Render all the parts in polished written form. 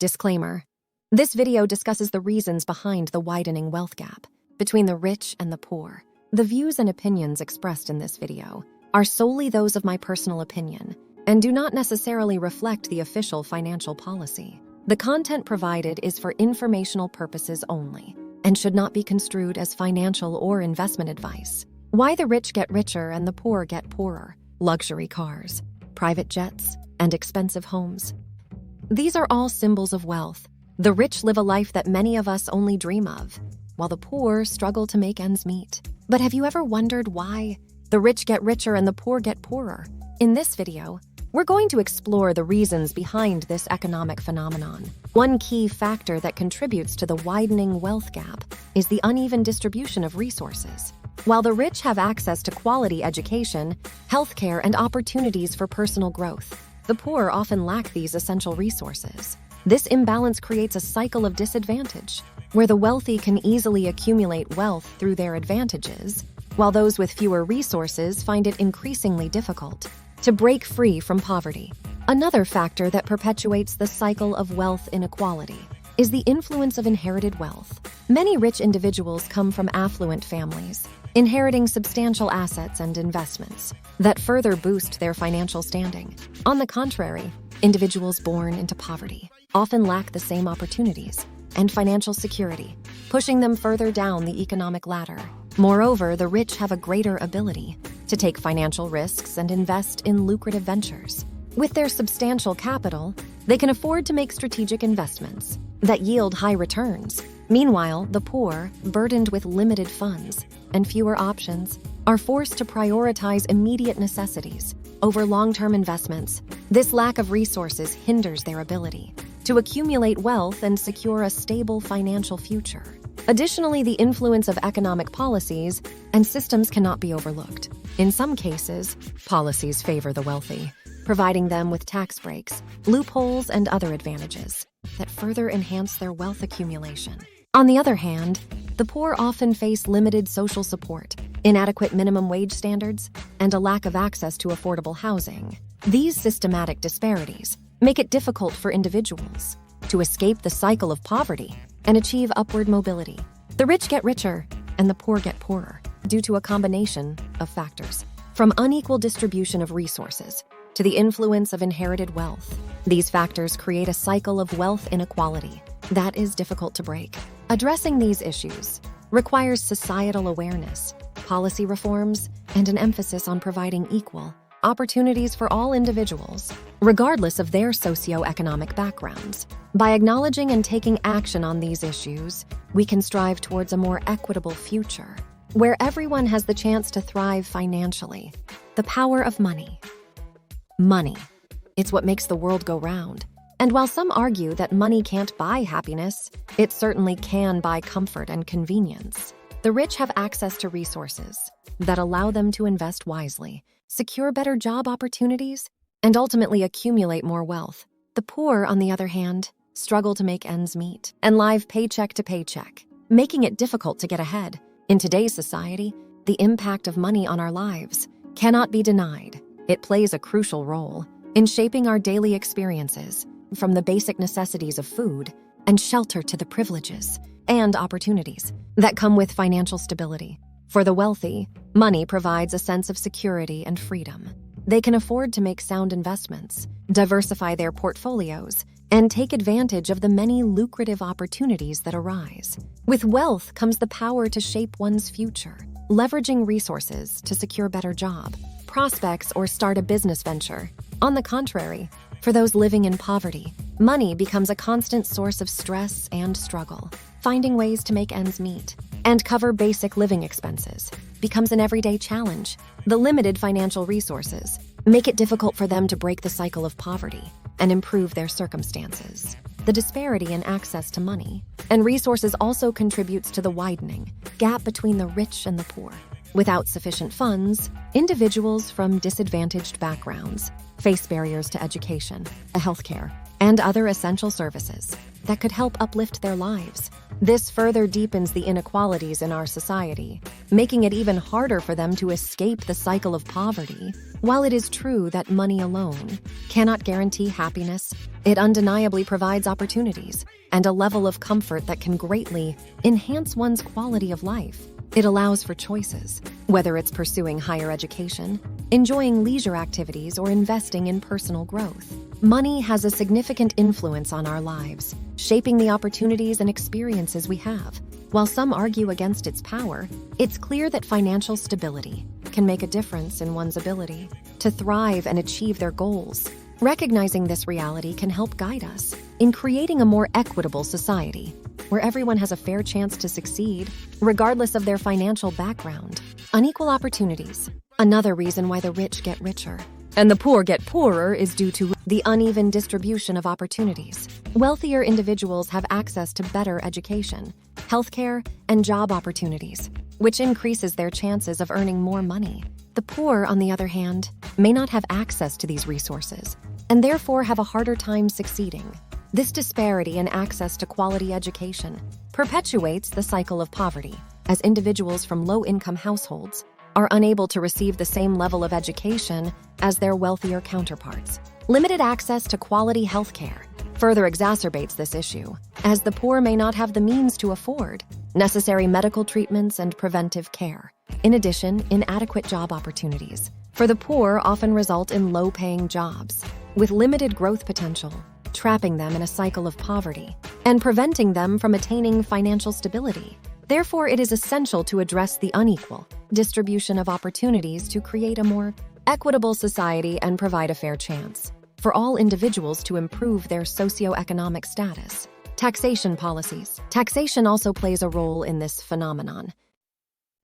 Disclaimer. This video discusses the reasons behind the widening wealth gap between the rich and the poor. The views and opinions expressed in this video are solely those of my personal opinion and do not necessarily reflect the official financial policy. The content provided is for informational purposes only and should not be construed as financial or investment advice. Why the rich get richer and the poor get poorer. Luxury cars, private jets, and expensive homes. These are all symbols of wealth. The rich live a life that many of us only dream of, while the poor struggle to make ends meet. But have you ever wondered why the rich get richer and the poor get poorer? In this video, we're going to explore the reasons behind this economic phenomenon. One key factor that contributes to the widening wealth gap is the uneven distribution of resources. While the rich have access to quality education, healthcare, and opportunities for personal growth, the poor often lack these essential resources. This imbalance creates a cycle of disadvantage, where the wealthy can easily accumulate wealth through their advantages, while those with fewer resources find it increasingly difficult to break free from poverty. Another factor that perpetuates the cycle of wealth inequality is the influence of inherited wealth. Many rich individuals come from affluent families, inheriting substantial assets and investments that further boost their financial standing. On the contrary, individuals born into poverty often lack the same opportunities and financial security, pushing them further down the economic ladder. Moreover, the rich have a greater ability to take financial risks and invest in lucrative ventures. With their substantial capital, they can afford to make strategic investments that yield high returns. Meanwhile, the poor, burdened with limited funds and fewer options, are forced to prioritize immediate necessities over long-term investments. This lack of resources hinders their ability to accumulate wealth and secure a stable financial future. Additionally, the influence of economic policies and systems cannot be overlooked. In some cases, policies favor the wealthy, providing them with tax breaks, loopholes, and other advantages that further enhance their wealth accumulation. On the other hand, the poor often face limited social support, inadequate minimum wage standards, and a lack of access to affordable housing. These systematic disparities make it difficult for individuals to escape the cycle of poverty and achieve upward mobility. The rich get richer and the poor get poorer due to a combination of factors, from unequal distribution of resources to the influence of inherited wealth. These factors create a cycle of wealth inequality that is difficult to break. Addressing these issues requires societal awareness, policy reforms, and an emphasis on providing equal opportunities for all individuals, regardless of their socioeconomic backgrounds. By acknowledging and taking action on these issues, we can strive towards a more equitable future, where everyone has the chance to thrive financially. The power of money. Money. It's what makes the world go round. And while some argue that money can't buy happiness, it certainly can buy comfort and convenience. The rich have access to resources that allow them to invest wisely, secure better job opportunities, and ultimately accumulate more wealth. The poor, on the other hand, struggle to make ends meet and live paycheck to paycheck, making it difficult to get ahead. In today's society, the impact of money on our lives cannot be denied. It plays a crucial role in shaping our daily experiences, from the basic necessities of food and shelter to the privileges and opportunities that come with financial stability. For the wealthy, money provides a sense of security and freedom. They can afford to make sound investments, diversify their portfolios, and take advantage of the many lucrative opportunities that arise. With wealth comes the power to shape one's future, leveraging resources to secure better job prospects or start a business venture. On the contrary, for those living in poverty, money becomes a constant source of stress and struggle. Finding ways to make ends meet and cover basic living expenses becomes an everyday challenge. The limited financial resources make it difficult for them to break the cycle of poverty and improve their circumstances. The disparity in access to money and resources also contributes to the widening gap between the rich and the poor. Without sufficient funds, individuals from disadvantaged backgrounds face barriers to education, healthcare, and other essential services. that could help uplift their lives. This further deepens the inequalities in our society, making it even harder for them to escape the cycle of poverty. While it is true that money alone cannot guarantee happiness, it undeniably provides opportunities and a level of comfort that can greatly enhance one's quality of life. It allows for choices, whether it's pursuing higher education, enjoying leisure activities, or investing in personal growth. Money has a significant influence on our lives, shaping the opportunities and experiences we have. While some argue against its power, it's clear that financial stability can make a difference in one's ability to thrive and achieve their goals. Recognizing this reality can help guide us in creating a more equitable society, where everyone has a fair chance to succeed, regardless of their financial background. Unequal opportunities. Another reason why the rich get richer and the poor get poorer is due to the uneven distribution of opportunities. Wealthier individuals have access to better education, healthcare, and job opportunities, which increases their chances of earning more money. The poor, on the other hand, may not have access to these resources and therefore have a harder time succeeding. This disparity in access to quality education perpetuates the cycle of poverty, as individuals from low-income households are unable to receive the same level of education as their wealthier counterparts. Limited access to quality healthcare further exacerbates this issue, as the poor may not have the means to afford necessary medical treatments and preventive care. In addition, inadequate job opportunities for the poor often result in low-paying jobs with limited growth potential, trapping them in a cycle of poverty and preventing them from attaining financial stability. Therefore, it is essential to address the unequal distribution of opportunities to create a more equitable society and provide a fair chance for all individuals to improve their socioeconomic status. Taxation policies. Taxation also plays a role in this phenomenon.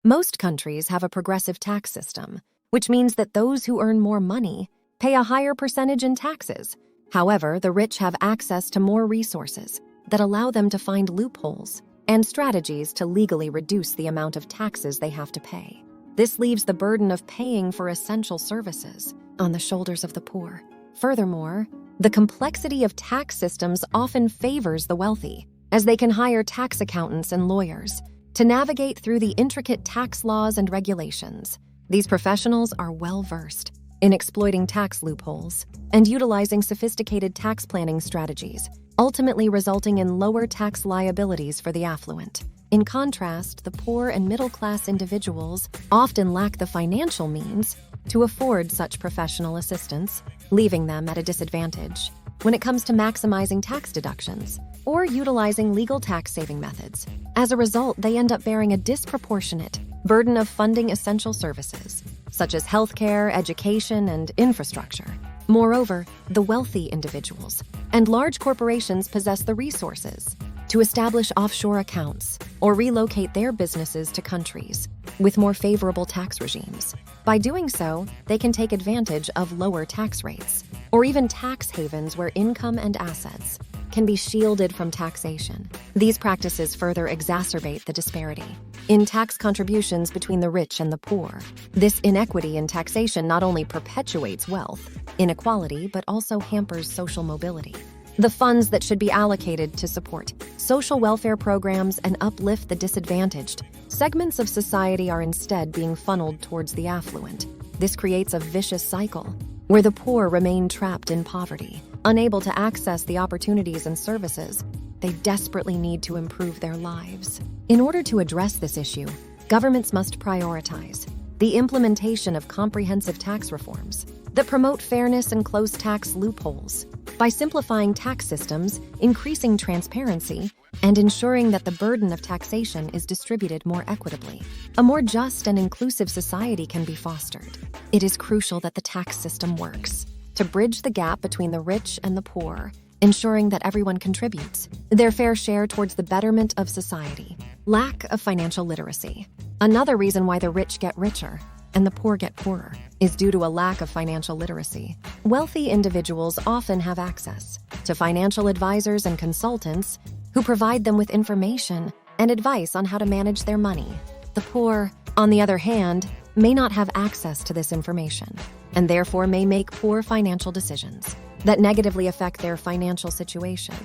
Most countries have a progressive tax system, which means that those who earn more money pay a higher percentage in taxes. However, the rich have access to more resources that allow them to find loopholes and strategies to legally reduce the amount of taxes they have to pay. This leaves the burden of paying for essential services on the shoulders of the poor. Furthermore, the complexity of tax systems often favors the wealthy, as they can hire tax accountants and lawyers to navigate through the intricate tax laws and regulations. These professionals are well-versed in exploiting tax loopholes and utilizing sophisticated tax planning strategies, ultimately resulting in lower tax liabilities for the affluent. In contrast, the poor and middle-class individuals often lack the financial means to afford such professional assistance, leaving them at a disadvantage when it comes to maximizing tax deductions or utilizing legal tax-saving methods. As a result, they end up bearing a disproportionate burden of funding essential services, such as healthcare, education, and infrastructure. Moreover, the wealthy individuals and large corporations possess the resources to establish offshore accounts or relocate their businesses to countries with more favorable tax regimes. By doing so, they can take advantage of lower tax rates or even tax havens where income and assets can be shielded from taxation. These practices further exacerbate the disparity in tax contributions between the rich and the poor. This inequity in taxation not only perpetuates wealth inequality, but also hampers social mobility. The funds that should be allocated to support social welfare programs and uplift the disadvantaged segments of society are instead being funneled towards the affluent. This creates a vicious cycle where the poor remain trapped in poverty, unable to access the opportunities and services they desperately need to improve their lives. In order to address this issue, governments must prioritize the implementation of comprehensive tax reforms that promote fairness and close tax loopholes. By simplifying tax systems, increasing transparency, and ensuring that the burden of taxation is distributed more equitably, a more just and inclusive society can be fostered. It is crucial that the tax system works to bridge the gap between the rich and the poor, ensuring that everyone contributes their fair share towards the betterment of society. Lack of financial literacy. Another reason why the rich get richer and the poor get poorer is due to a lack of financial literacy. Wealthy individuals often have access to financial advisors and consultants who provide them with information and advice on how to manage their money. The poor, on the other hand, may not have access to this information and therefore may make poor financial decisions that negatively affect their financial situation.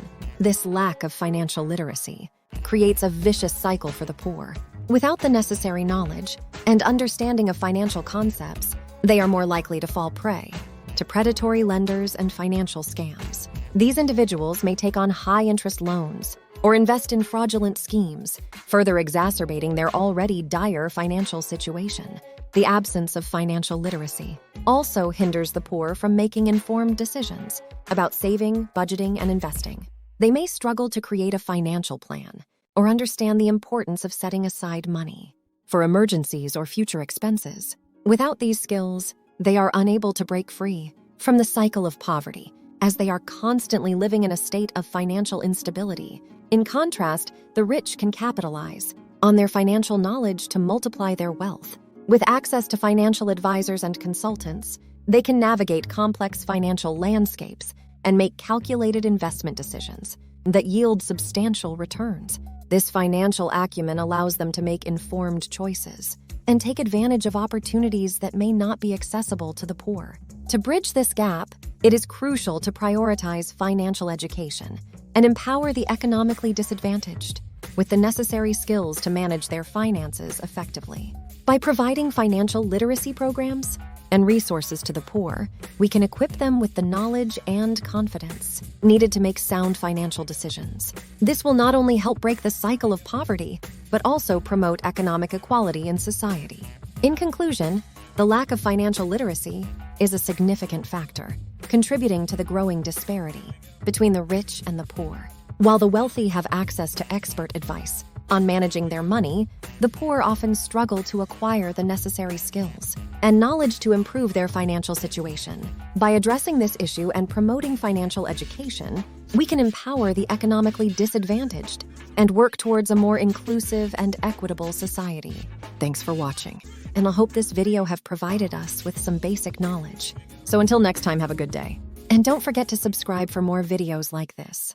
This lack of financial literacy creates a vicious cycle for the poor. Without the necessary knowledge and understanding of financial concepts, they are more likely to fall prey to predatory lenders and financial scams. These individuals may take on high-interest loans or invest in fraudulent schemes, further exacerbating their already dire financial situation. The absence of financial literacy also hinders the poor from making informed decisions about saving, budgeting, and investing. They may struggle to create a financial plan or understand the importance of setting aside money for emergencies or future expenses. Without these skills, they are unable to break free from the cycle of poverty, as they are constantly living in a state of financial instability. In contrast, the rich can capitalize on their financial knowledge to multiply their wealth. With access to financial advisors and consultants, they can navigate complex financial landscapes and make calculated investment decisions that yield substantial returns. This financial acumen allows them to make informed choices and take advantage of opportunities that may not be accessible to the poor. To bridge this gap, it is crucial to prioritize financial education and empower the economically disadvantaged with the necessary skills to manage their finances effectively. By providing financial literacy programs and resources to the poor, we can equip them with the knowledge and confidence needed to make sound financial decisions. This will not only help break the cycle of poverty, but also promote economic equality in society. In conclusion, the lack of financial literacy is a significant factor, contributing to the growing disparity between the rich and the poor. While the wealthy have access to expert advice on managing their money, the poor often struggle to acquire the necessary skills and knowledge to improve their financial situation. By addressing this issue and promoting financial education, we can empower the economically disadvantaged and work towards a more inclusive and equitable society. Thanks for watching, and I hope this video have provided us with some basic knowledge. So until next time, have a good day. And don't forget to subscribe for more videos like this.